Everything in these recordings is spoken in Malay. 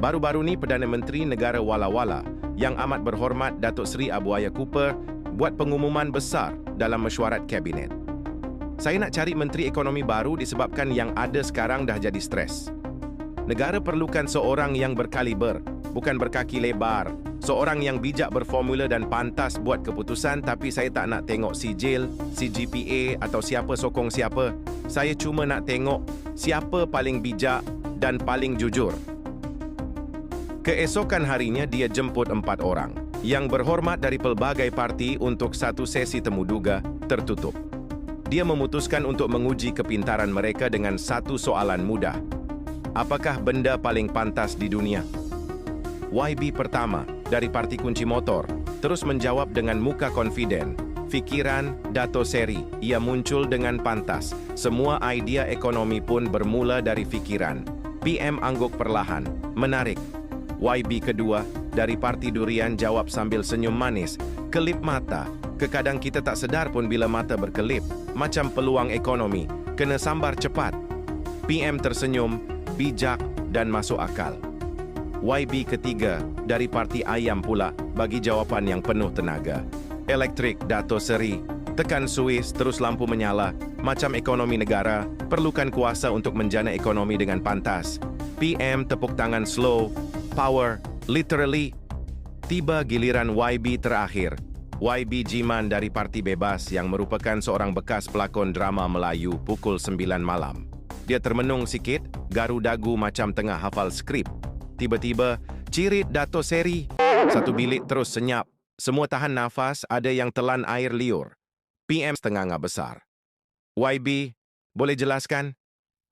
Baru-baru ni Perdana Menteri Negara Wala Wala yang amat berhormat Datuk Seri Abuaya Cooper buat pengumuman besar dalam mesyuarat Kabinet. Saya nak cari Menteri Ekonomi baru disebabkan yang ada sekarang dah jadi stres. Negara perlukan seorang yang berkaliber, bukan berkaki lebar. Seorang yang bijak berformula dan pantas buat keputusan, tapi saya tak nak tengok sijil, CGPA atau siapa sokong siapa. Saya cuma nak tengok siapa paling bijak dan paling jujur. Keesokan harinya dia jemput 4 orang yang berhormat dari pelbagai parti untuk satu sesi temuduga tertutup. Dia memutuskan untuk menguji kepintaran mereka dengan satu soalan mudah. Apakah benda paling pantas di dunia? YB pertama dari Parti Kunci Motor terus menjawab dengan muka confident. Fikiran Dato' Seri, ia muncul dengan pantas. Semua idea ekonomi pun bermula dari fikiran. PM angguk perlahan. Menarik. YB kedua dari Parti Durian jawab sambil senyum manis. Kelip mata. Kadang kita tak sedar pun bila mata berkelip. Macam peluang ekonomi. Kena sambar cepat. PM tersenyum, bijak dan masuk akal. YB ketiga dari Parti Ayam pula bagi jawapan yang penuh tenaga. Elektrik Dato' Seri, tekan suis terus lampu menyala. Macam ekonomi negara, perlukan kuasa untuk menjana ekonomi dengan pantas. PM tepuk tangan slow, power, literally. Tiba giliran YB terakhir. YB Jiman dari Parti Bebas yang merupakan seorang bekas pelakon drama Melayu pukul 9 malam. Dia termenung sikit, garu dagu macam tengah hafal skrip. Tiba-tiba, cirit Dato' Seri. Satu bilik terus senyap. Semua tahan nafas, ada yang telan air liur. PM setengah besar. YB, boleh jelaskan?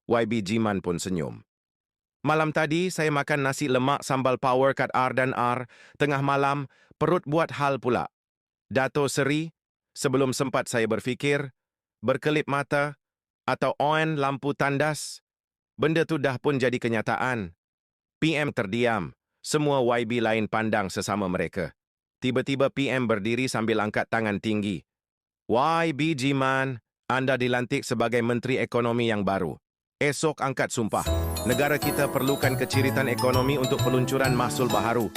YB Jiman pun senyum. Malam tadi, saya makan nasi lemak sambal power kat R dan R. Tengah malam, perut buat hal pula. Dato' Seri, sebelum sempat saya berfikir, berkelip mata, atau on lampu tandas, benda tu dah pun jadi kenyataan. PM terdiam. Semua YB lain pandang sesama mereka. Tiba-tiba PM berdiri sambil angkat tangan tinggi. YB Jiman, anda dilantik sebagai Menteri Ekonomi yang baru. Esok angkat sumpah. Negara kita perlukan keciritan ekonomi untuk peluncuran mahsul baharu.